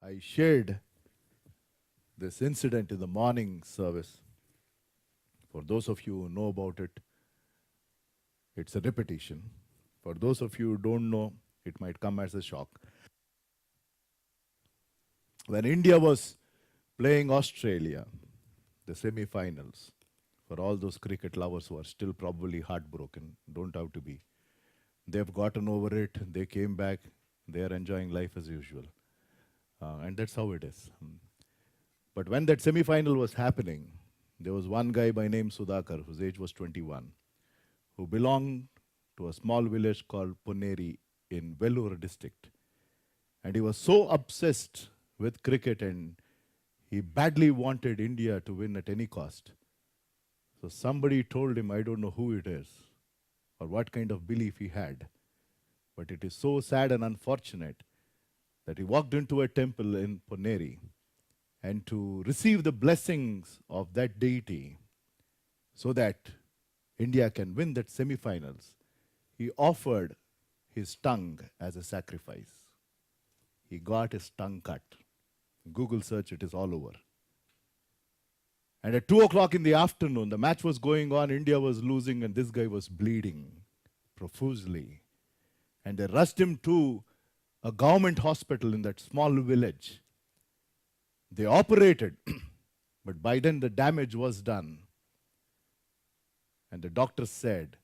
I shared this incident in the morning service. For those of you who know about it, it's a repetition. For those of you who don't know, it might come as a shock. When India was playing Australia, the semi-finals, for all those cricket lovers who are still probably heartbroken, don't have to be. They've gotten over it, they came back, they are enjoying life as usual. And that's how it is. But when that semi-final was happening, there was one guy by name Sudhakar, whose age was 21, who belonged to a small village called Ponneri in Vellore district. And he was so obsessed with cricket and he badly wanted India to win at any cost. So somebody told him, I don't know who it is or what kind of belief he had, but it is so sad and unfortunate that he walked into a temple in Ponneri and to receive the blessings of that deity so that India can win that semi-finals, he offered his tongue as a sacrifice. He got his tongue cut. Google search, it is all over. And at 2 o'clock in the afternoon, the match was going on, India was losing, and this guy was bleeding profusely. And they rushed him to a government hospital in that small village. They operated, but by then the damage was done. And the doctor said,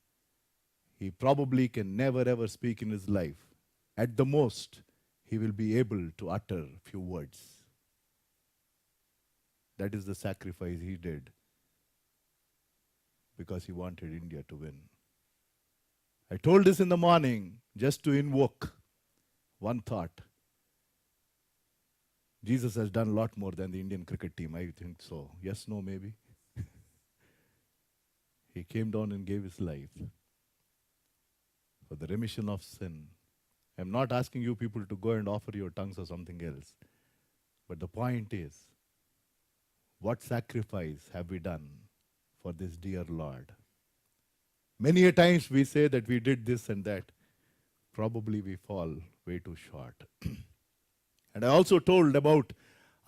he probably can never ever speak in his life. At the most, he will be able to utter a few words. That is the sacrifice he did because he wanted India to win. I told this in the morning just to invoke one thought. Jesus has done a lot more than the Indian cricket team. I think so. Yes, no, maybe. He came down and gave his life for the remission of sin. I'm not asking you people to go and offer your tongues or something else. But the point is, what sacrifice have we done for this dear Lord? Many a times we say that we did this and that. Probably we fall way too short. And I also told about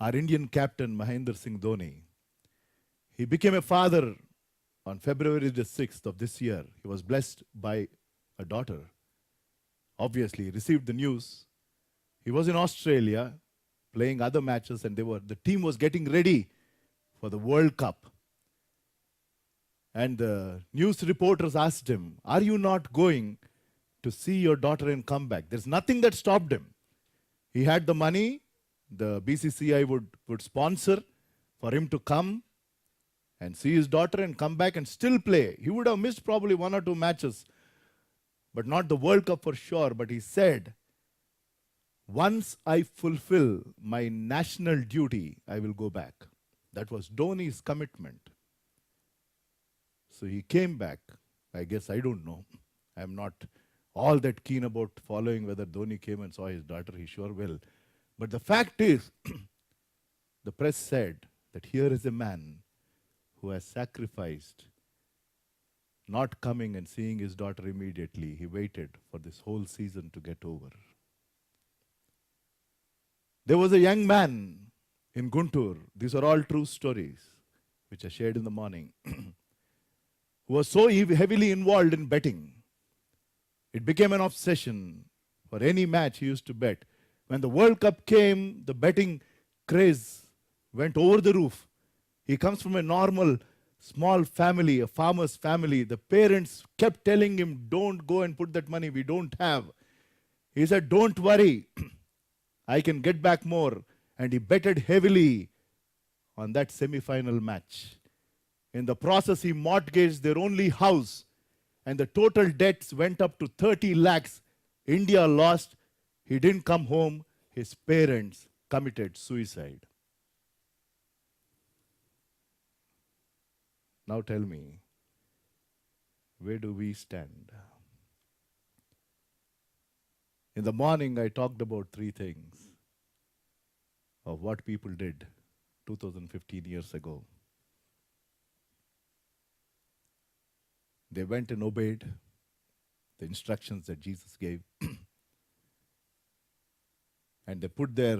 our Indian captain, Mahendra Singh Dhoni. He became a father on February the 6th of this year. He was blessed by a daughter. Obviously, he received the news. He was in Australia playing other matches and the team was getting ready for the World Cup. And the news reporters asked him, are you not going to see your daughter and come back? There's nothing that stopped him. He had the money, the BCCI would sponsor for him to come and see his daughter and come back and still play. He would have missed probably 1 or 2 matches, but not the World Cup for sure. But he said, once I fulfill my national duty, I will go back. That was Dhoni's commitment. So he came back. I guess, I don't know. I'm not all that keen about following whether Dhoni came and saw his daughter. He sure will. But the fact is, the press said that here is a man who has sacrificed not coming and seeing his daughter immediately. He waited for this whole season to get over. There was a young man in Guntur. These are all true stories, which I shared in the morning, who was so heavily involved in betting. It became an obsession. For any match, he used to bet. When the World Cup came, the betting craze went over the roof. He comes from a normal, small family, a farmer's family. The parents kept telling him, don't go and put that money, we don't have. He said, don't worry, I can get back more. And he betted heavily on that semi-final match. In the process, he mortgaged their only house. And the total debts went up to 30 lakhs. India lost. He didn't come home. His parents committed suicide. Now tell me, where do we stand? In the morning, I talked about 3 things of what people did 2015 years ago. They went and obeyed the instructions that Jesus gave. And they put their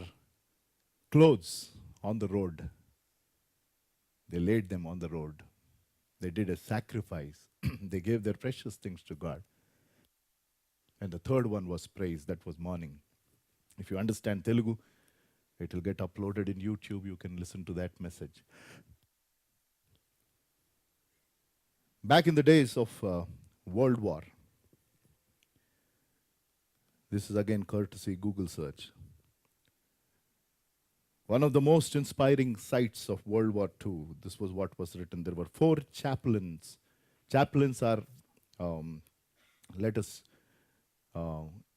clothes on the road. They laid them on the road. They did a sacrifice. They gave their precious things to God. And the third one was praise. That was morning. If you understand Telugu, it will get uploaded in YouTube. You can listen to that message. Back in the days of World War, this is again courtesy Google search. One of the most inspiring sights of World War II, this was what was written. There were 4 chaplains. Chaplains are, let us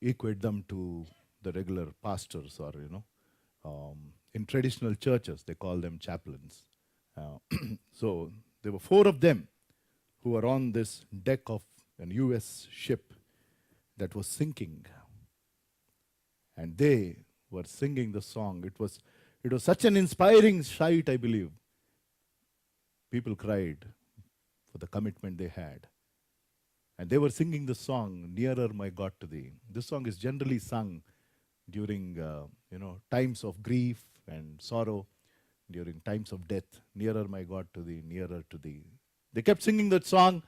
equate them to the regular pastors, or, in traditional churches, they call them chaplains. So there were 4 of them who were on this deck of an US ship that was sinking. And they were singing the song. It was such an inspiring sight, I believe. People cried for the commitment they had. And they were singing the song, Nearer My God to Thee. This song is generally sung during, times of grief and sorrow, during times of death. Nearer my God to Thee, nearer to Thee. They kept singing that song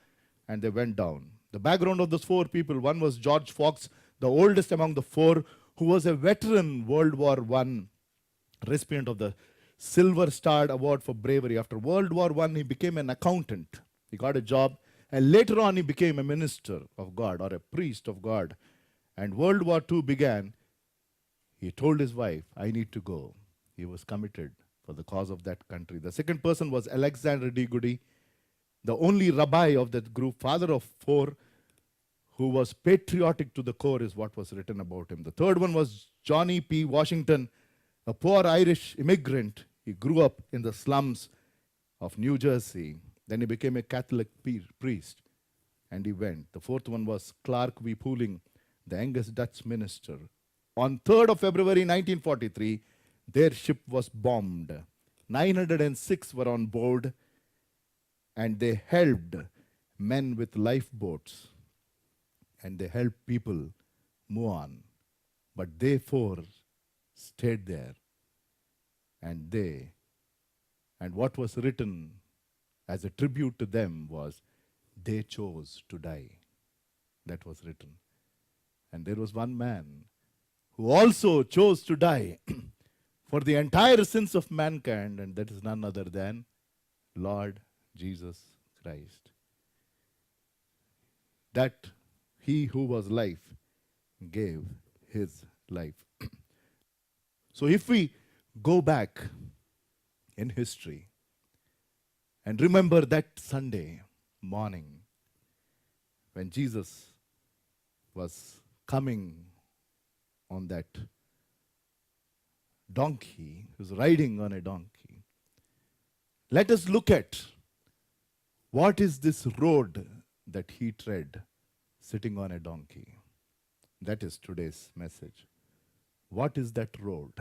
and they went down. The background of those 4 people, one was George Fox, the oldest among the 4, who was a veteran World War I recipient of the Silver Star Award for bravery. After World War I, he became an accountant. He got a job, and later on he became a minister of God or a priest of God. And World War II began. He told his wife, I need to go. He was committed for the cause of that country. The second person was Alexander D. Goody, the only rabbi of that group, father of 4, who was patriotic to the core, is what was written about him. The third one was Johnny P. Washington, a poor Irish immigrant. He grew up in the slums of New Jersey. Then he became a Catholic priest, and he went. The fourth one was Clark V. Pooling, the youngest Dutch minister. On 3rd of February 1943, their ship was bombed. 906 were on board, and they helped men with lifeboats, and they helped people move on. But they 4 stayed there, and what was written as a tribute to them was, they chose to die. That was written. And there was one man who also chose to die for the entire sins of mankind, and that is none other than Lord Jesus Christ. That he who was life gave his life. So if we go back in history and remember that Sunday morning when Jesus was coming on that donkey, he was riding on a donkey. Let us look at what is this road that he tread sitting on a donkey. That is today's message. What is that road?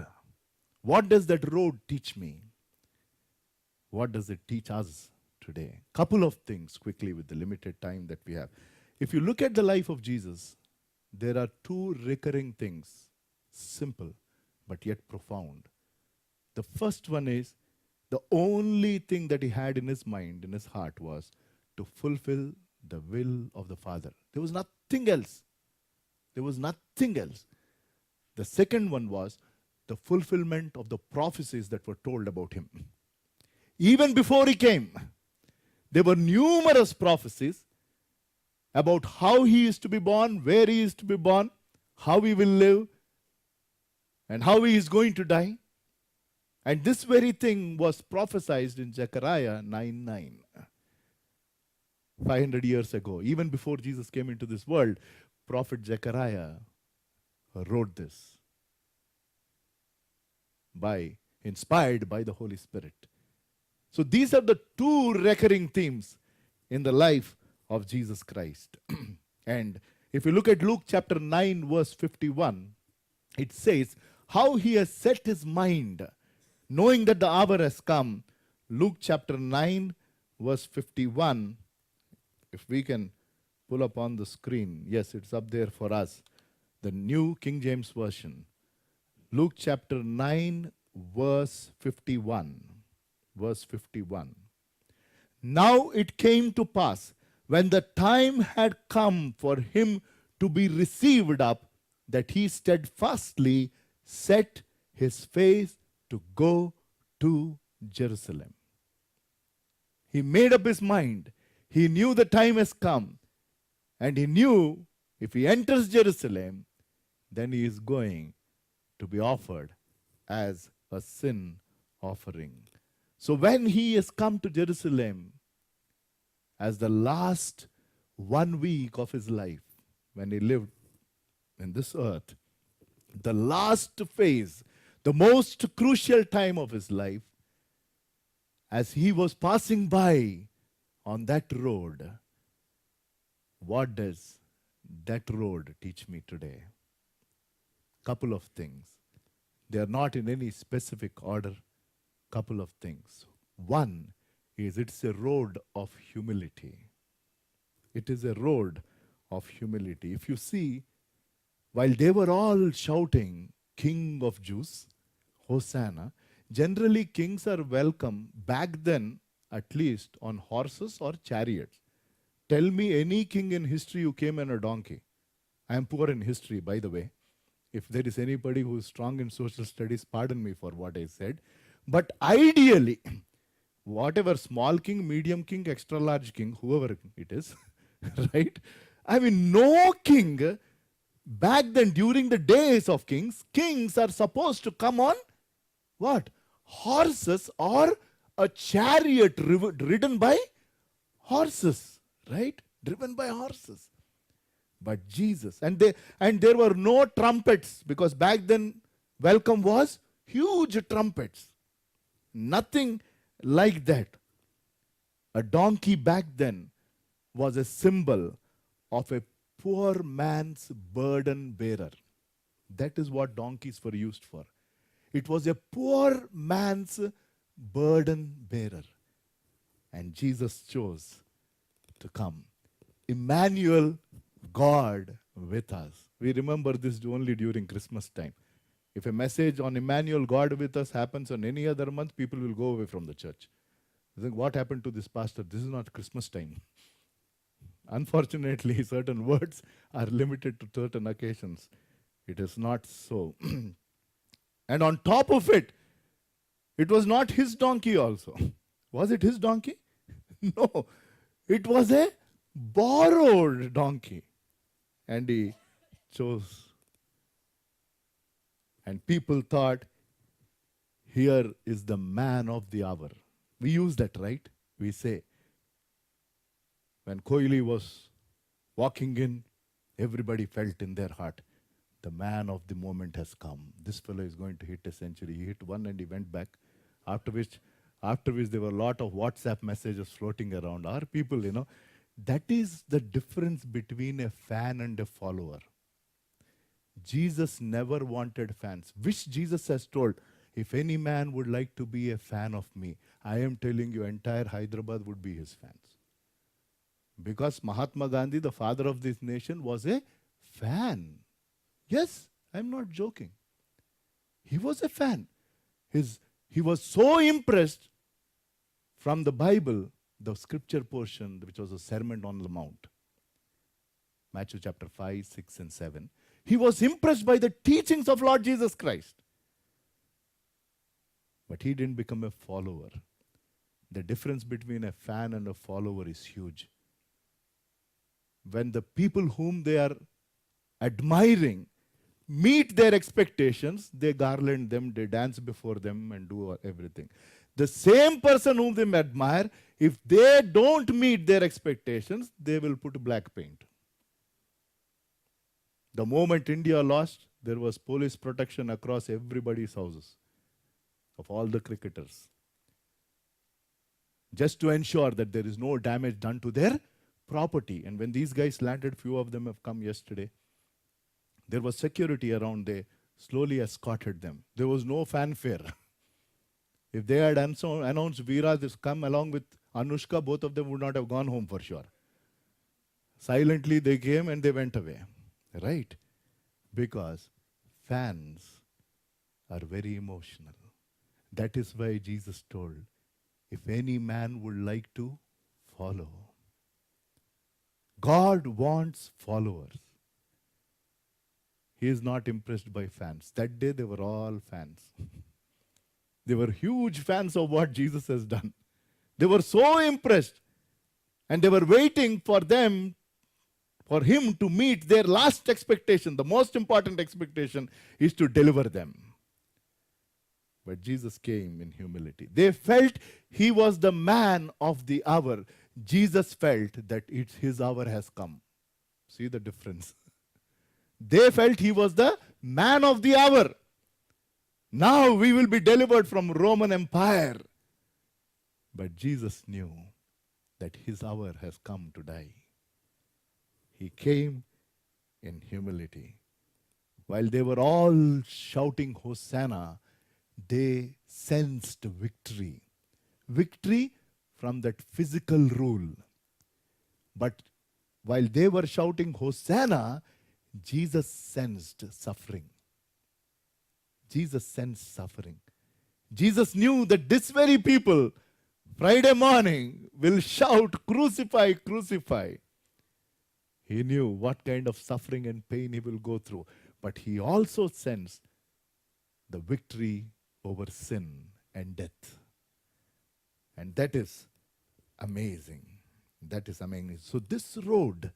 What does that road teach me? What does it teach us today? Couple of things quickly with the limited time that we have. If you look at the life of Jesus, there are 2 recurring things, simple but yet profound. The first one is, the only thing that he had in his mind, in his heart, was to fulfill the will of the Father. There was nothing else. There was nothing else. The second one was the fulfillment of the prophecies that were told about him. Even before he came, there were numerous prophecies about how he is to be born, where he is to be born, how he will live, and how he is going to die. And this very thing was prophesied in Zechariah 9:9. 500 years ago, even before Jesus came into this world, prophet Zechariah wrote this, inspired by the Holy Spirit. So these are the 2 recurring themes in the life of Jesus Christ. And if you look at Luke chapter 9, verse 51, it says, how he has set his mind, knowing that the hour has come. Luke chapter 9, verse 51, if we can pull up on the screen. Yes, it's up there for us. The New King James Version. Luke chapter 9, verse 51. Verse 51. Now it came to pass, when the time had come for him to be received up, that he steadfastly set his face to go to Jerusalem. He made up his mind. He knew the time has come. And he knew if he enters Jerusalem, then he is going to be offered as a sin offering. So when he has come to Jerusalem as the last 1 week of his life, when he lived in this earth, the last phase, the most crucial time of his life, as he was passing by on that road, what does that road teach me today? Couple of things. They are not in any specific order. Couple of things. One is it's a road of humility. It is a road of humility. If you see, while they were all shouting, King of Jews, Hosanna, generally kings are welcome back then, at least on horses or chariots. Tell me any king in history who came on a donkey. I am poor in history, by the way. If there is anybody who is strong in social studies, pardon me for what I said. But ideally, whatever small king, medium king, extra large king, whoever it is, right? I mean, no king back then during the days of kings, kings are supposed to come on what? Horses or a chariot ridden by horses, right? Driven by horses. But Jesus, and there were no trumpets, because back then welcome was huge trumpets. Nothing like that. A donkey back then was a symbol of a poor man's burden bearer. That is what donkeys were used for. It was a poor man's burden bearer. And Jesus chose to come. Emmanuel, God with us. We remember this only during Christmas time. If a message on Emmanuel, God with us happens on any other month, people will go away from the church. They think, what happened to this pastor? This is not Christmas time. Unfortunately, certain words are limited to certain occasions. It is not so. And on top of it, it was not his donkey also. Was it his donkey? No. It was a borrowed donkey. And he chose. And people thought, here is the man of the hour. We use that, right? We say, when Kohli was walking in, everybody felt in their heart, the man of the moment has come. This fellow is going to hit a century. He hit one and he went back. After which there were a lot of WhatsApp messages floating around. Our people, that is the difference between a fan and a follower. Jesus never wanted fans, which Jesus has told, if any man would like to be a fan of me, I am telling you, entire Hyderabad would be his fans. Because Mahatma Gandhi, the father of this nation, was a fan. Yes, I'm not joking. He was a fan. He was so impressed from the Bible, the scripture portion, which was a Sermon on the Mount, Matthew chapter 5, 6, and 7. He was impressed by the teachings of Lord Jesus Christ. But he didn't become a follower. The difference between a fan and a follower is huge. When the people whom they are admiring meet their expectations, they garland them, they dance before them and do everything. The same person whom they admire, if they don't meet their expectations, they will put black paint. The moment India lost, there was police protection across everybody's houses of all the cricketers, just to ensure that there is no damage done to their property. And when these guys landed, few of them have come yesterday, there was security around. They slowly escorted them. There was no fanfare. If they had announced Veera has come along with Anushka, both of them would not have gone home for sure. Silently they came and they went away. Right? Because fans are very emotional. That is why Jesus told, if any man would like to follow, God wants followers. He is not impressed by fans. That day they were all fans. They were huge fans of what Jesus has done. They were so impressed. And they were waiting for him to meet their last expectation. The most important expectation is to deliver them. But Jesus came in humility. They felt he was the man of the hour. Jesus felt that his hour has come. See the difference. They felt he was the man of the hour. Now we will be delivered from Roman Empire. But Jesus knew that his hour has come to die. He came in humility. While they were all shouting Hosanna, they sensed victory. Victory from that physical rule. But while they were shouting Hosanna, Jesus sensed suffering. Jesus sensed suffering. Jesus knew that this very people, Friday morning, will shout, crucify, crucify. He knew what kind of suffering and pain he will go through. But he also sensed the victory over sin and death. And that is amazing. That is amazing. So this road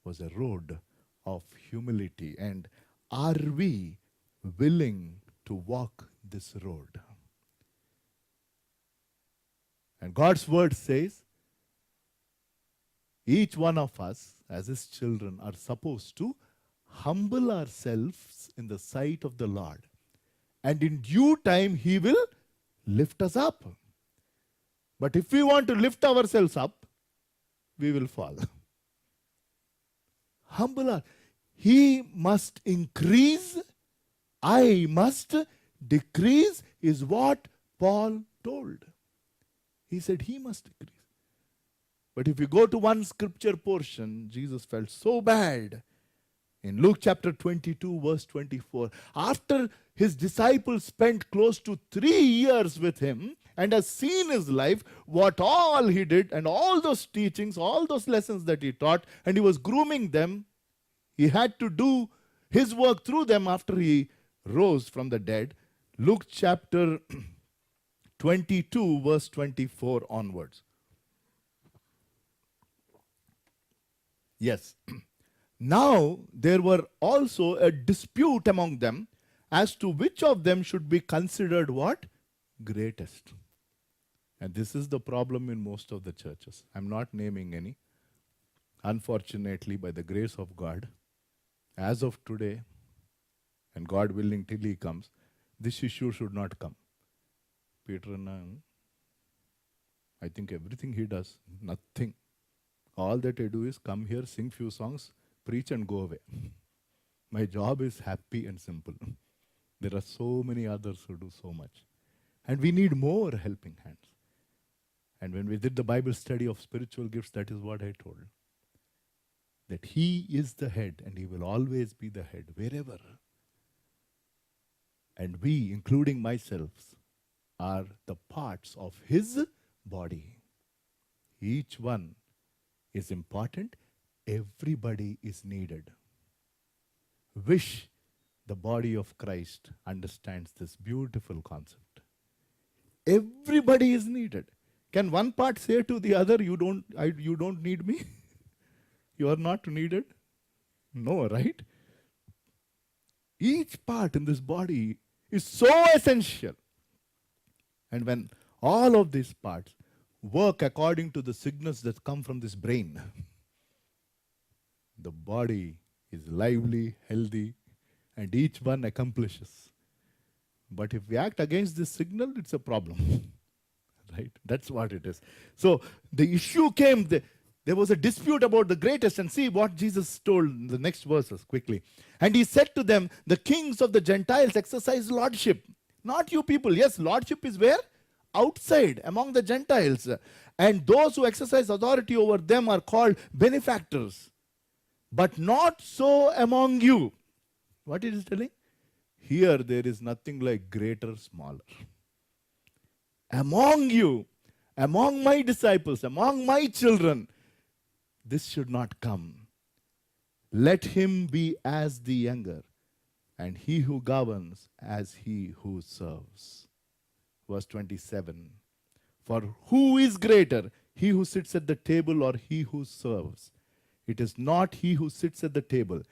was a road of humility. And are we willing to walk this road? And God's word says, each one of us, as his children, are supposed to humble ourselves in the sight of the Lord. And in due time, he will lift us up. But if we want to lift ourselves up, we will fall. Humble. He must increase, I must decrease, is what Paul told. He said he must decrease. But if you go to one scripture portion, Jesus felt so bad. In Luke chapter 22, verse 24, after his disciples spent close to 3 years with him and has seen his life, what all he did, and all those teachings, all those lessons that he taught, and he was grooming them, he had to do his work through them after he rose from the dead. Luke chapter 22, verse 24 onwards. Yes. Now there were also a dispute among them as to which of them should be considered what? Greatest. And this is the problem in most of the churches. I'm not naming any. Unfortunately, by the grace of God, as of today, and God willing till he comes, this issue should not come. Peter, I think everything he does, nothing. All that I do is come here, sing few songs, preach and go away. My job is happy and simple. There are so many others who do so much. And we need more helping hands. And when we did the Bible study of spiritual gifts, that is what I told. That he is the head and he will always be the head wherever. And we, including myself, are the parts of his body. Each one is important. Everybody is needed. Wish the body of Christ understands this beautiful concept. Everybody is needed. Can one part say to the other, you don't need me? You are not needed? No, right? Each part in this body is so essential. And when all of these parts work according to the signals that come from this brain, the body is lively, healthy, and each one accomplishes. But if we act against this signal, it's a problem. Right? That's what it is. So the issue came, there was a dispute about the greatest, and see what Jesus told in the next verses quickly. And he said to them, the kings of the Gentiles exercise lordship. Not you people. Yes, lordship is where? Outside, among the Gentiles. And those who exercise authority over them are called benefactors. But not so among you. What it is telling? Here there is nothing like greater, smaller. among you, among my disciples, among my children, this should not come. Let him be as the younger, and he who governs as he who serves. Verse 27. For who is greater, he who sits at the table or he who serves? It is not he who sits at the table,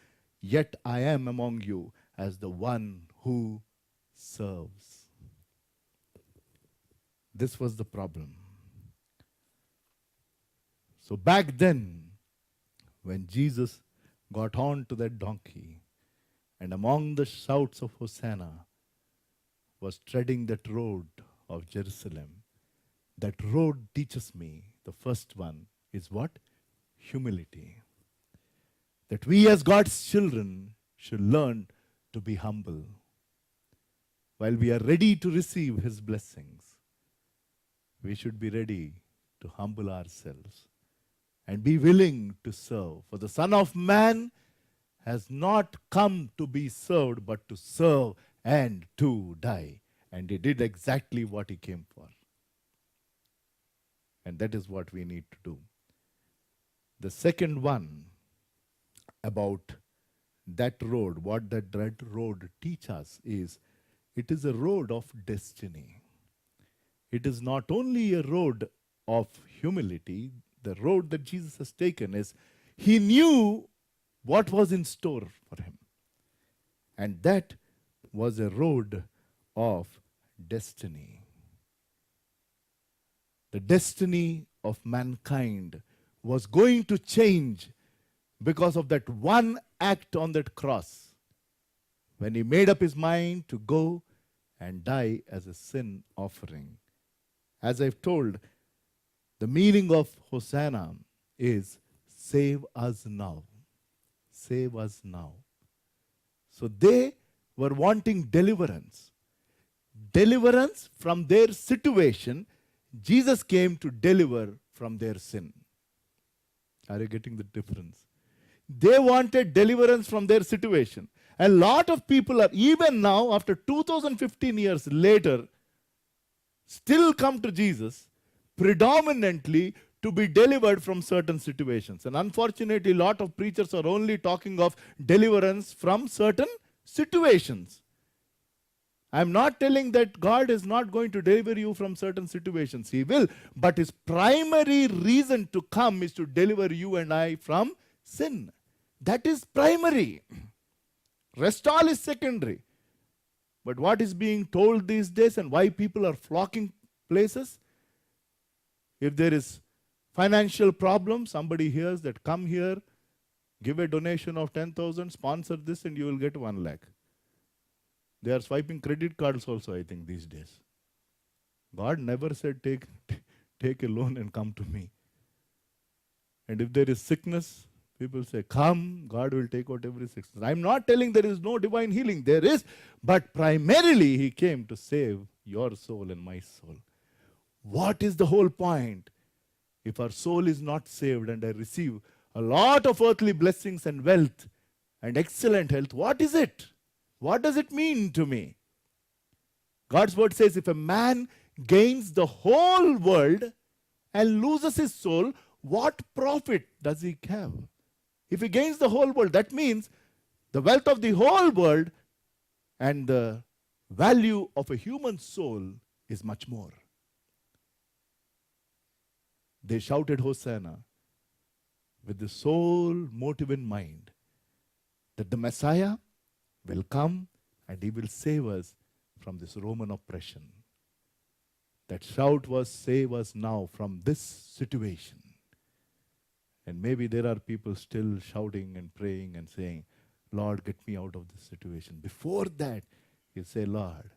yet I am among you as the one who serves. This was the problem. So back then, when Jesus got on to that donkey, and among the shouts of Hosanna was treading that road of Jerusalem, that road teaches me, the first one is what? Humility. That we as God's children should learn to be humble. While we are ready to receive His blessings, we should be ready to humble ourselves and be willing to serve. For the Son of Man has not come to be served, but to serve and to die. And He did exactly what He came for. And that is what we need to do. The second one about that road, what that road teaches us is, it is a road of destiny. It is not only a road of humility. The road that Jesus has taken is, He knew what was in store for Him. And that was a road of destiny. The destiny of mankind was going to change because of that one act on that cross, when He made up His mind to go and die as a sin offering. As I've told, the meaning of Hosanna is save us now. Save us now. So they were wanting deliverance. Deliverance from their situation. Jesus came to deliver from their sin. Are you getting the difference? They wanted deliverance from their situation. A lot of people are, even now, after 2015 years later, still come to Jesus predominantly to be delivered from certain situations. And unfortunately, a lot of preachers are only talking of deliverance from certain situations. I'm not telling that God is not going to deliver you from certain situations. He will. But His primary reason to come is to deliver you and I from sin. That is primary. Rest all is secondary. But what is being told these days and why people are flocking places? If there is financial problem, somebody hears that, come here, give a donation of 10,000, sponsor this and you will get 1 lakh. They are swiping credit cards also, I think, these days. God never said take a loan and come to me. And if there is sickness, people say, come, God will take out every sickness. I'm not telling there is no divine healing. There is. But primarily He came to save your soul and my soul. What is the whole point? If our soul is not saved and I receive a lot of earthly blessings and wealth and excellent health, what is it? What does it mean to me? God's word says, if a man gains the whole world and loses his soul, what profit does he have? If he gains the whole world, that means the wealth of the whole world and the value of a human soul is much more. They shouted Hosanna with the sole motive in mind that the Messiah will come and He will save us from this Roman oppression. That shout was, save us now from this situation. And maybe there are people still shouting and praying and saying, Lord, get me out of this situation. Before that, you say, Lord,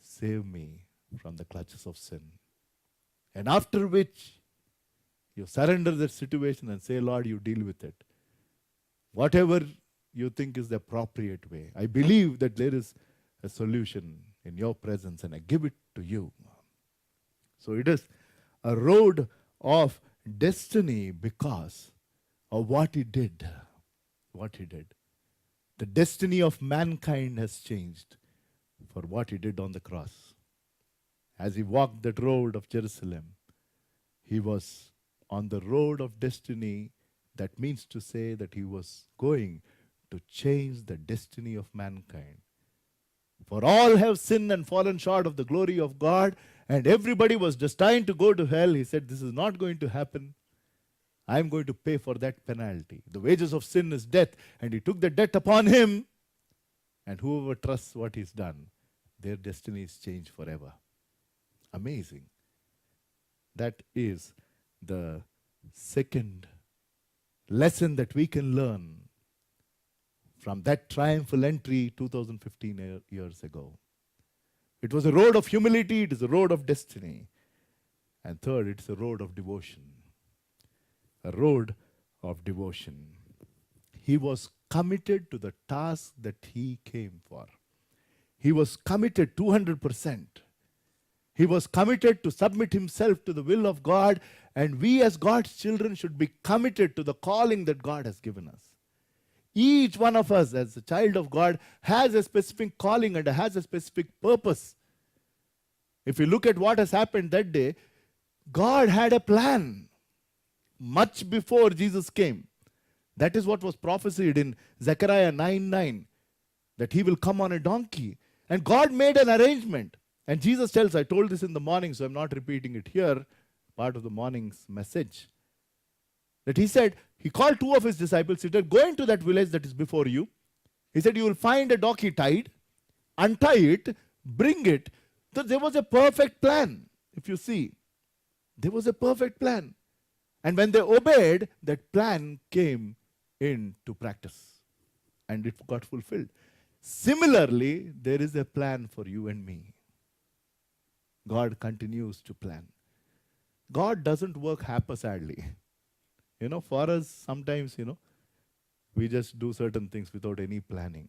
save me from the clutches of sin. And after which, you surrender that situation and say, Lord, you deal with it. Whatever you think is the appropriate way. I believe that there is a solution in your presence and I give it to you. So it is a road of destiny because of what He did. What He did. The destiny of mankind has changed for what He did on the cross. As he walked that road of Jerusalem, he was on the road of destiny. That means to say that he was going to change the destiny of mankind. For all have sinned and fallen short of the glory of God, and everybody was destined to go to hell. He said, this is not going to happen. I'm going to pay for that penalty. The wages of sin is death, and he took the debt upon him. And whoever trusts what he's done, their destiny is changed forever. Amazing. That is the second lesson that we can learn from that triumphal entry 2015 years ago. It was a road of humility, it is a road of destiny. And third, it's a road of devotion. A road of devotion. He was committed to the task that he came for. He was committed 200%. He was committed to submit himself to the will of God, and we as God's children should be committed to the calling that God has given us. Each one of us as a child of God has a specific calling and has a specific purpose. If you look at what has happened that day, God had a plan much before Jesus came. That is what was prophesied in Zechariah 9:9, that he will come on a donkey. And God made an arrangement. And Jesus tells, I told this in the morning, so I'm not repeating it here, part of the morning's message, that he said, he called two of his disciples, he said, go into that village that is before you. He said, you will find a donkey tied, untie it, bring it. So there was a perfect plan, if you see. There was a perfect plan. And when they obeyed, that plan came into practice. And it got fulfilled. Similarly, there is a plan for you and me. God continues to plan. God doesn't work haphazardly. For us, sometimes, we just do certain things without any planning.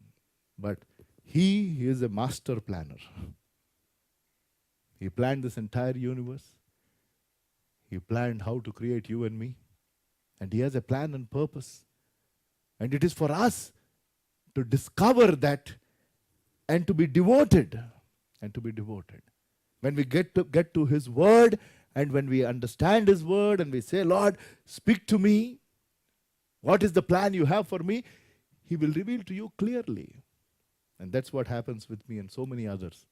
But he is a master planner. He planned this entire universe. He planned how to create you and me. And he has a plan and purpose. And it is for us to discover that and to be devoted. And to be devoted. When we get to his word, and when we understand his word, and we say, Lord, speak to me. What is the plan you have for me? He will reveal to you clearly. And that's what happens with me and so many others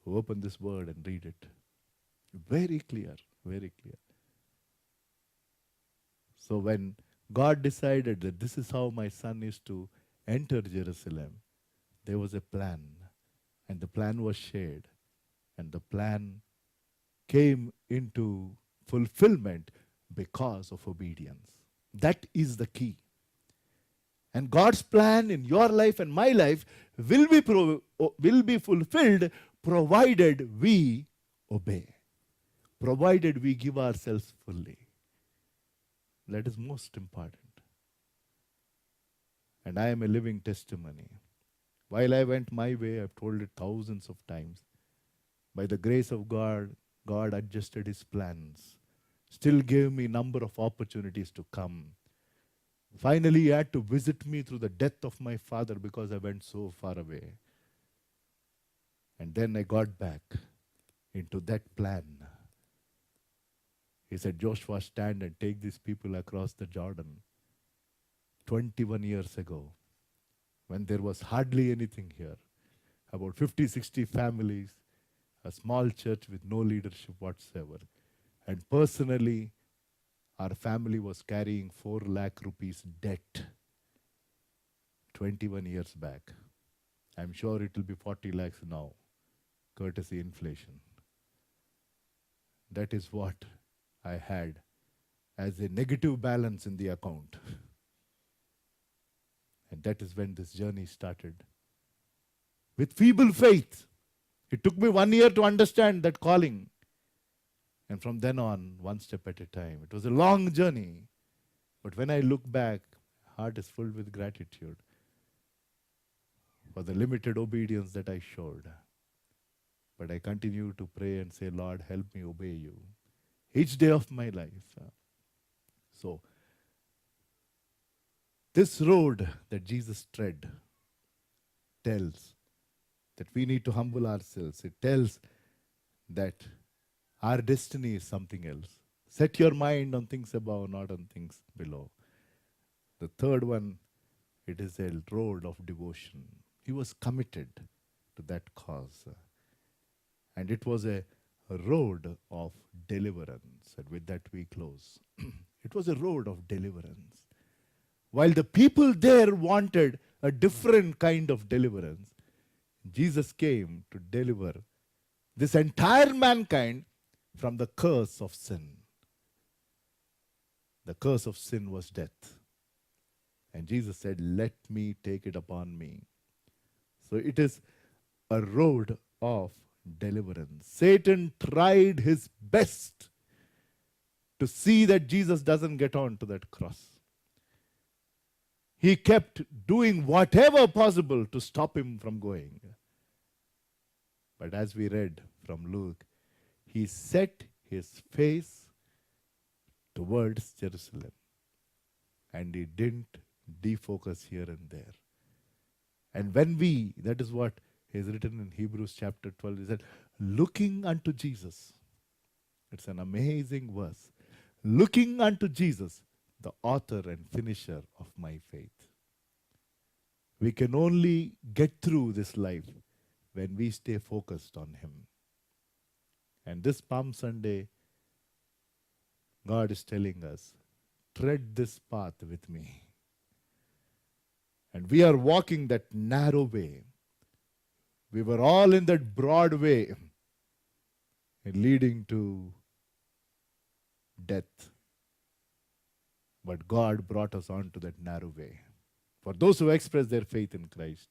who open this word and read it. Very clear, very clear. So when God decided that this is how my son is to enter Jerusalem, there was a plan. And the plan was shared. And the plan came into fulfillment because of obedience. That is the key. And God's plan in your life and my life will be fulfilled provided we obey. Provided we give ourselves fully. That is most important. And I am a living testimony. While I went my way, I've told it thousands of times. By the grace of God, God adjusted his plans. Still gave me a number of opportunities to come. Finally, he had to visit me through the death of my father because I went so far away. And then I got back into that plan. He said, Joshua, stand and take these people across the Jordan. 21 years ago, when there was hardly anything here, about 50, 60 families, a small church with no leadership whatsoever. And personally, our family was carrying 4 lakh rupees debt 21 years back. I'm sure it will be 40 lakhs now, courtesy inflation. That is what I had as a negative balance in the account. And that is when this journey started. With feeble faith. It took me 1 year to understand that calling. And from then on, one step at a time. It was a long journey. But when I look back, my heart is filled with gratitude for the limited obedience that I showed. But I continue to pray and say, Lord, help me obey you each day of my life. So, this road that Jesus tread tells that we need to humble ourselves. It tells that our destiny is something else. Set your mind on things above, not on things below. The third one, it is a road of devotion. He was committed to that cause. And it was a road of deliverance. And with that, we close. It was a road of deliverance. While the people there wanted a different kind of deliverance, Jesus came to deliver this entire mankind from the curse of sin. The curse of sin was death. And Jesus said, "Let me take it upon me." So it is a road of deliverance. Satan tried his best to see that Jesus doesn't get on to that cross. He kept doing whatever possible to stop him from going. But as we read from Luke, he set his face towards Jerusalem and he didn't defocus here and there. And when we, that is what is written in Hebrews chapter 12, he said, looking unto Jesus. It's an amazing verse. Looking unto Jesus, the author and finisher of my faith. We can only get through this life when we stay focused on him. And this Palm Sunday, God is telling us, tread this path with me. And we are walking that narrow way. We were all in that broad way, leading to death. But God brought us on to that narrow way. For those who express their faith in Christ.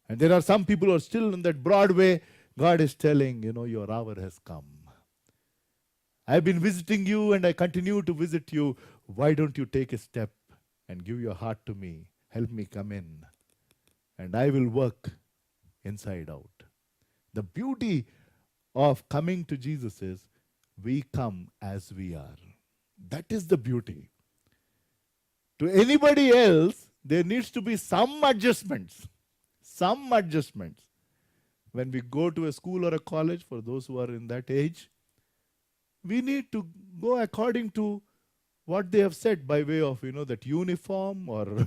And there are some people who are still in that broad way. God is telling, your hour has come. I've been visiting you and I continue to visit you. Why don't you take a step and give your heart to me? Help me come in. And I will work inside out. The beauty of coming to Jesus is we come as we are. That is the beauty. To anybody else, there needs to be some adjustments. Some adjustments. When we go to a school or a college, for those who are in that age, we need to go according to what they have said by way of, that uniform or,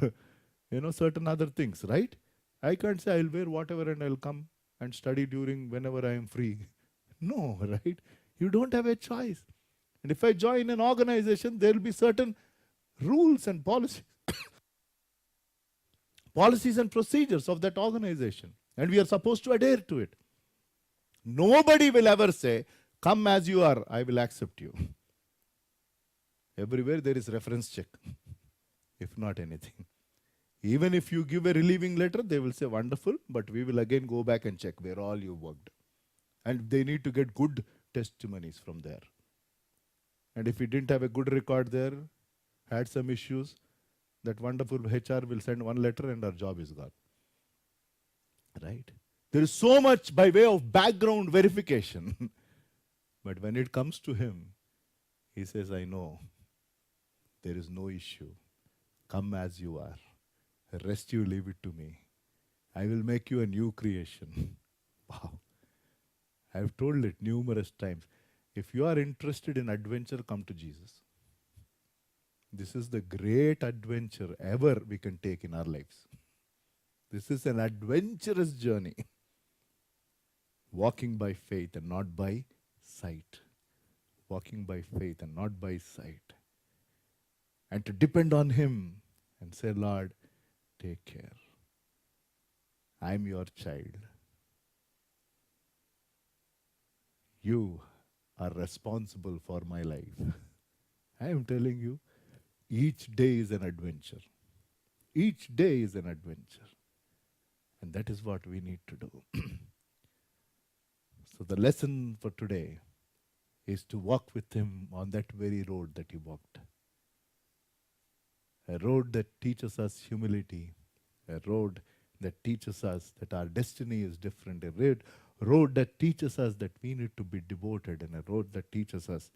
certain other things, right? I can't say I'll wear whatever and I'll come and study during whenever I am free. No, right? You don't have a choice. And if I join an organization, there will be certain rules and policies and procedures of that organization. And we are supposed to adhere to it. Nobody will ever say, come as you are, I will accept you. Everywhere there is reference check, if not anything. Even if you give a relieving letter, they will say, wonderful, but we will again go back and check where all you worked. And they need to get good testimonies from there. And if you didn't have a good record there, had some issues, that wonderful HR will send one letter and our job is gone. Right? There is so much by way of background verification. But when it comes to him, he says, I know there is no issue. Come as you are. The rest you leave it to me. I will make you a new creation. Wow. I have told it numerous times. If you are interested in adventure, come to Jesus. This is the great adventure ever we can take in our lives. This is an adventurous journey. Walking by faith and not by sight. Walking by faith and not by sight. And to depend on him and say, Lord, take care. I'm your child. You are responsible for my life. I am telling you, each day is an adventure. Each day is an adventure. And that is what we need to do. So the lesson for today is to walk with him on that very road that he walked. A road that teaches us humility. A road that teaches us that our destiny is different. A road that teaches us that we need to be devoted. And a road that teaches us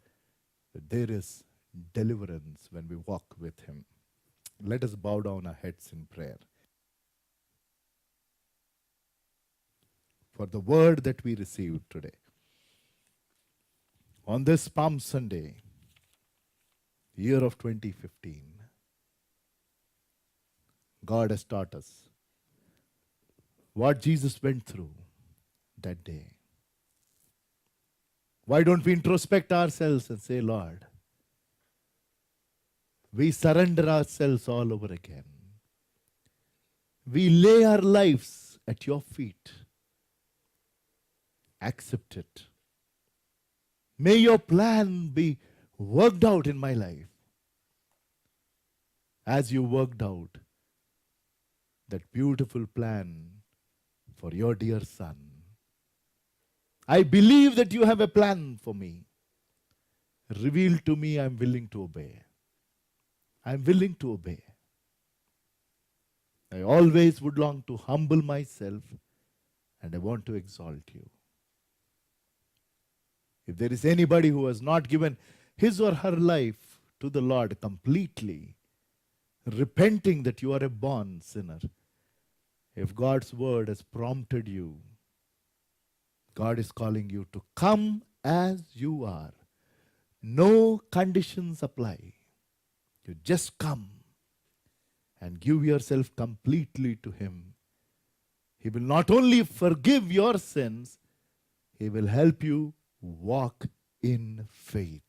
that there is deliverance when we walk with him. Let us bow down our heads in prayer. For the word that we received today. On this Palm Sunday, year of 2015, God has taught us what Jesus went through that day. Why don't we introspect ourselves and say, Lord, we surrender ourselves all over again. We lay our lives at your feet. Accept it. May your plan be worked out in my life as you worked out that beautiful plan for your dear son. I believe that you have a plan for me. Reveal to me, I'm willing to obey. I'm willing to obey. I always would long to humble myself and I want to exalt you. If there is anybody who has not given his or her life to the Lord completely, repenting that you are a born sinner, if God's word has prompted you, God is calling you to come as you are. No conditions apply. You just come and give yourself completely to Him. He will not only forgive your sins, He will help you walk in faith.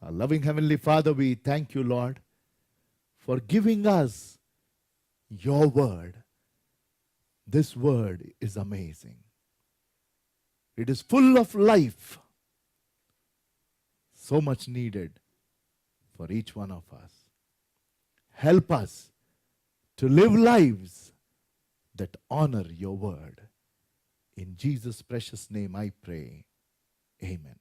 Our loving Heavenly Father, we thank you, Lord, for giving us your word. This word is amazing. It is full of life, so much needed for each one of us. Help us to live lives that honor your word. In Jesus' precious name I pray. Amen.